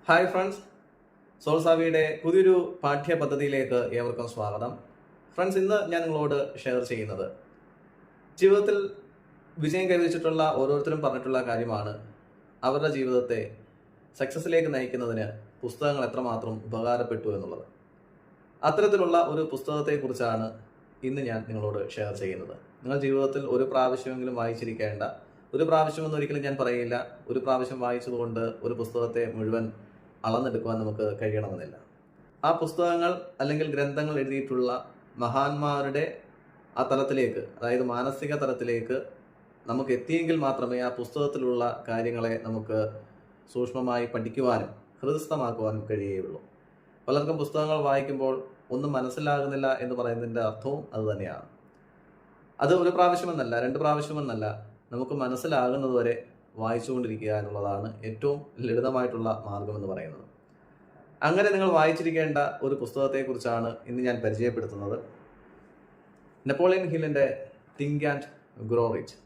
Hi friends, സോൾസാവിയുടെ പുതിയൊരു പാഠ്യ പദ്ധതിയിലേക്ക് ഏവർക്കും സ്വാഗതം. ഫ്രണ്ട്സ്, ഇന്ന് ഞാൻ നിങ്ങളോട് ഷെയർ ചെയ്യുന്നത് ജീവിതത്തിൽ വിജയം കൈവരിച്ചിട്ടുള്ള ഓരോരുത്തരും പറഞ്ഞിട്ടുള്ള കാര്യമാണ് അവരുടെ ജീവിതത്തെ സക്സസ്സിലേക്ക് നയിക്കുന്നതിന് പുസ്തകങ്ങൾ എത്രമാത്രം ഉപകാരപ്പെട്ടു എന്നുള്ളത്. അത്തരത്തിലുള്ള ഒരു പുസ്തകത്തെക്കുറിച്ചാണ് ഇന്ന് ഞാൻ നിങ്ങളോട് ഷെയർ ചെയ്യുന്നത്. നിങ്ങൾ ജീവിതത്തിൽ ഒരു പ്രാവശ്യമെങ്കിലും വായിച്ചിരിക്കേണ്ട, ഒരു പ്രാവശ്യമെന്ന് ഒരിക്കലും ഞാൻ പറയില്ല, ഒരു പ്രാവശ്യം വായിച്ചതുകൊണ്ട് ഒരു പുസ്തകത്തെ മുഴുവൻ അളന്നെടുക്കുവാൻ നമുക്ക് കഴിയണമെന്നില്ല. ആ പുസ്തകങ്ങൾ അല്ലെങ്കിൽ ഗ്രന്ഥങ്ങൾ എഴുതിയിട്ടുള്ള മഹാന്മാരുടെ ആ തലത്തിലേക്ക്, അതായത് മാനസിക തലത്തിലേക്ക് നമുക്ക് എത്തിയെങ്കിൽ മാത്രമേ ആ പുസ്തകത്തിലുള്ള കാര്യങ്ങളെ നമുക്ക് സൂക്ഷ്മമായി പഠിക്കുവാനും ഹൃദയസ്ഥമാക്കുവാനും കഴിയുകയുള്ളൂ. പലർക്കും പുസ്തകങ്ങൾ വായിക്കുമ്പോൾ ഒന്നും മനസ്സിലാകുന്നില്ല എന്ന് പറയുന്നതിൻ്റെ അർത്ഥവും അതുതന്നെയാണ്. അത് ഒരു പ്രാവശ്യമെന്നല്ല, രണ്ട് പ്രാവശ്യമെന്നല്ല, നമുക്ക് മനസ്സിലാകുന്നതുവരെ വായിച്ചുകൊണ്ടിരിക്കുക എന്നുള്ളതാണ് ഏറ്റവും ലളിതമായിട്ടുള്ള മാർഗമെന്ന് പറയുന്നത്. അങ്ങനെ നിങ്ങൾ വായിച്ചിരിക്കേണ്ട ഒരു പുസ്തകത്തെക്കുറിച്ചാണ് ഇന്ന് ഞാൻ പരിചയപ്പെടുത്തുന്നത്. നെപ്പോളിയൻ ഹില്ലിൻ്റെ തിങ്ക് ആൻഡ് ഗ്രോ റിച്ച്.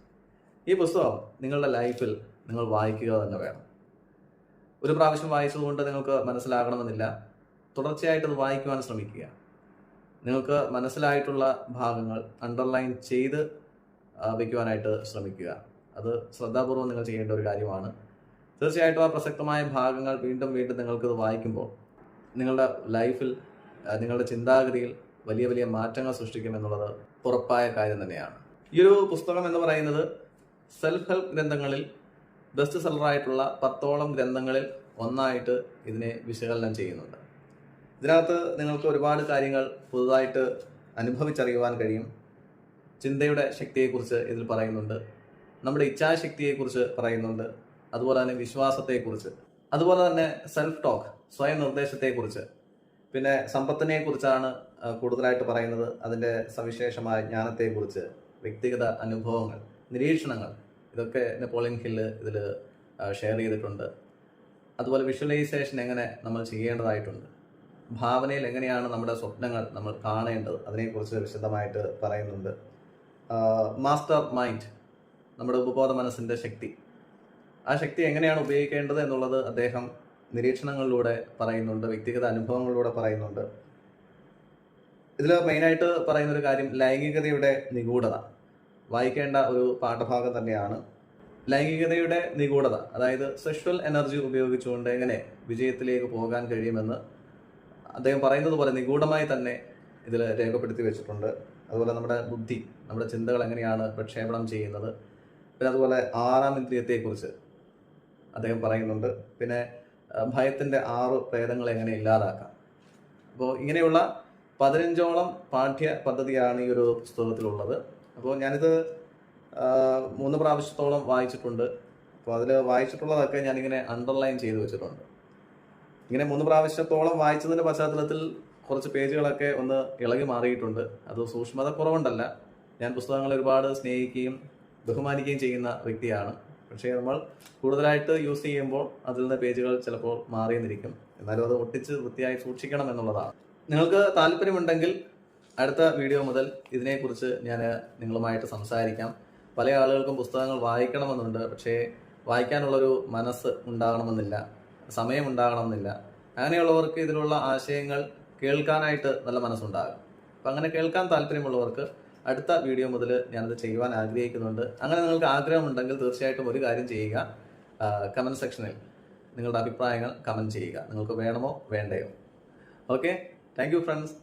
ഈ പുസ്തകം നിങ്ങളുടെ ലൈഫിൽ നിങ്ങൾ വായിക്കുക തന്നെ വേണം. ഒരു പ്രാവശ്യം വായിച്ചതുകൊണ്ട് നിങ്ങൾക്ക് മനസ്സിലാകണമെന്നില്ല. തുടർച്ചയായിട്ട് അത് വായിക്കുവാൻ ശ്രമിക്കുക. നിങ്ങൾക്ക് മനസ്സിലായിട്ടുള്ള ഭാഗങ്ങൾ അണ്ടർലൈൻ ചെയ്ത് വയ്ക്കുവാനായിട്ട് ശ്രമിക്കുക. അത് ശ്രദ്ധാപൂർവം നിങ്ങൾ ചെയ്യേണ്ട ഒരു കാര്യമാണ്. തീർച്ചയായിട്ടും ആ പ്രസക്തമായ ഭാഗങ്ങൾ വീണ്ടും വീണ്ടും നിങ്ങൾക്കത് വായിക്കുമ്പോൾ നിങ്ങളുടെ ലൈഫിൽ, നിങ്ങളുടെ ചിന്താഗതിയിൽ വലിയ വലിയ മാറ്റങ്ങൾ സൃഷ്ടിക്കുമെന്നുള്ളത് ഉറപ്പായ കാര്യം തന്നെയാണ്. ഈ ഒരു പുസ്തകം എന്ന് പറയുന്നത് സെൽഫ് ഹെൽപ്പ് ഗ്രന്ഥങ്ങളിൽ ബെസ്റ്റ് സെല്ലറായിട്ടുള്ള 10ഓളം ഗ്രന്ഥങ്ങളിൽ ഒന്നായിട്ട് ഇതിനെ വിശകലനം ചെയ്യുന്നുണ്ട്. ഇതിനകത്ത് നിങ്ങൾക്ക് ഒരുപാട് കാര്യങ്ങൾ പുതുതായിട്ട് അനുഭവിച്ചറിയുവാൻ കഴിയും. ചിന്തയുടെ ശക്തിയെക്കുറിച്ച് ഇതിൽ പറയുന്നുണ്ട്, നമ്മുടെ ഇച്ഛാശക്തിയെക്കുറിച്ച് പറയുന്നുണ്ട്, അതുപോലെ തന്നെ വിശ്വാസത്തെക്കുറിച്ച്, അതുപോലെ തന്നെ സെൽഫ് ടോക്ക്, സ്വയം നിർദ്ദേശത്തെക്കുറിച്ച്, പിന്നെ സമ്പത്തിനെ കുറിച്ചാണ് കൂടുതലായിട്ട് പറയുന്നത്, അതിൻ്റെ സവിശേഷമായ ജ്ഞാനത്തെക്കുറിച്ച്, വ്യക്തിഗത അനുഭവങ്ങൾ, നിരീക്ഷണങ്ങൾ, ഇതൊക്കെ നെപ്പോളിയൻ ഹില്ല് ഇതിൽ ഷെയർ ചെയ്തിട്ടുണ്ട്. അതുപോലെ വിഷ്വലൈസേഷൻ എങ്ങനെ നമ്മൾ ചെയ്യേണ്ടതായിട്ടുണ്ട്, ഭാവനയിൽ എങ്ങനെയാണ് നമ്മുടെ സ്വപ്നങ്ങൾ നമ്മൾ കാണേണ്ടത്, അതിനെക്കുറിച്ച് വിശദമായിട്ട് പറയുന്നുണ്ട്. മാസ്റ്റർ മൈൻഡ്, നമ്മുടെ ഉപബോധ മനസ്സിൻ്റെ ശക്തി, ആ ശക്തി എങ്ങനെയാണ് ഉപയോഗിക്കേണ്ടത് എന്നുള്ളത് അദ്ദേഹം നിരീക്ഷണങ്ങളിലൂടെ പറയുന്നുണ്ട്, വ്യക്തിഗത അനുഭവങ്ങളിലൂടെ പറയുന്നുണ്ട്. ഇതിൽ മെയിനായിട്ട് പറയുന്നൊരു കാര്യം ലൈംഗികതയുടെ നിഗൂഢത. വായിക്കേണ്ട ഒരു പാഠഭാഗം തന്നെയാണ്. ലൈംഗികതയുടെ നിഗൂഢത, അതായത് സെക്ഷൽ എനർജി ഉപയോഗിച്ചുകൊണ്ട് എങ്ങനെ വിജയത്തിലേക്ക് പോകാൻ കഴിയുമെന്ന് അദ്ദേഹം പറയുന്നത് പോലെ നിഗൂഢമായി തന്നെ ഇതിൽ രേഖപ്പെടുത്തി വെച്ചിട്ടുണ്ട്. അതുപോലെ നമ്മുടെ ബുദ്ധി, നമ്മുടെ ചിന്തകൾ എങ്ങനെയാണ് പ്രക്ഷേപണം ചെയ്യുന്നത്, പിന്നെ അതുപോലെ 6ാം ഇന്ദ്രിയത്തെക്കുറിച്ച് അദ്ദേഹം പറയുന്നുണ്ട്. പിന്നെ ഭയത്തിൻ്റെ 6 പ്രേതങ്ങളെ എങ്ങനെ ഇല്ലാതാക്കാം. അപ്പോൾ ഇങ്ങനെയുള്ള 15ഓളം പാഠ്യ പദ്ധതിയാണ് ഈ ഒരു പുസ്തകത്തിലുള്ളത്. അപ്പോൾ ഞാനിത് 3 പ്രാവശ്യത്തോളം വായിച്ചിട്ടുണ്ട്. അപ്പോൾ അതിൽ വായിച്ചിട്ടുള്ളതൊക്കെ ഞാനിങ്ങനെ അണ്ടർലൈൻ ചെയ്ത് വെച്ചിട്ടുണ്ട്. ഇങ്ങനെ 3 പ്രാവശ്യത്തോളം വായിച്ചതിൻ്റെ പശ്ചാത്തലത്തിൽ കുറച്ച് പേജുകളൊക്കെ ഒന്ന് ഇളകി മാറിയിട്ടുണ്ട്. അത് സൂക്ഷ്മത കുറവുണ്ടല്ല, ഞാൻ പുസ്തകങ്ങൾ ഒരുപാട് സ്നേഹിക്കുകയും ബഹുമാനിക്കുകയും ചെയ്യുന്ന വ്യക്തിയാണ്. പക്ഷേ നമ്മൾ കൂടുതലായിട്ട് യൂസ് ചെയ്യുമ്പോൾ അതിൽ നിന്ന് പേജുകൾ ചിലപ്പോൾ മാറിയെന്നിരിക്കും. എന്നാലും അത് ഒട്ടിച്ച് വൃത്തിയായി സൂക്ഷിക്കണം എന്നുള്ളതാണ്. നിങ്ങൾക്ക് താല്പര്യമുണ്ടെങ്കിൽ അടുത്ത വീഡിയോ മുതൽ ഇതിനെക്കുറിച്ച് ഞാൻ നിങ്ങളുമായിട്ട് സംസാരിക്കാം. പല ആളുകൾക്കും പുസ്തകങ്ങൾ വായിക്കണമെന്നുണ്ട്, പക്ഷേ വായിക്കാനുള്ളൊരു മനസ്സ് ഉണ്ടാകണമെന്നില്ല, സമയം ഉണ്ടാകണമെന്നില്ല. അങ്ങനെയുള്ളവർക്ക് ഇതിലുള്ള ആശയങ്ങൾ കേൾക്കാനായിട്ട് നല്ല മനസ്സുണ്ടാകും. അപ്പം അങ്ങനെ കേൾക്കാൻ താല്പര്യമുള്ളവർക്ക് അടുത്ത വീഡിയോ മുതൽ ഞാനത് ചെയ്യുവാൻ ആഗ്രഹിക്കുന്നുണ്ട്. അങ്ങനെ നിങ്ങൾക്ക് ആഗ്രഹമുണ്ടെങ്കിൽ തീർച്ചയായിട്ടും ഒരു കാര്യം ചെയ്യുക, കമൻറ്റ് സെക്ഷനിൽ നിങ്ങളുടെ അഭിപ്രായങ്ങൾ കമൻറ്റ് ചെയ്യുക. നിങ്ങൾക്ക് വേണമോ വേണ്ടയോ? Okay, thank you friends.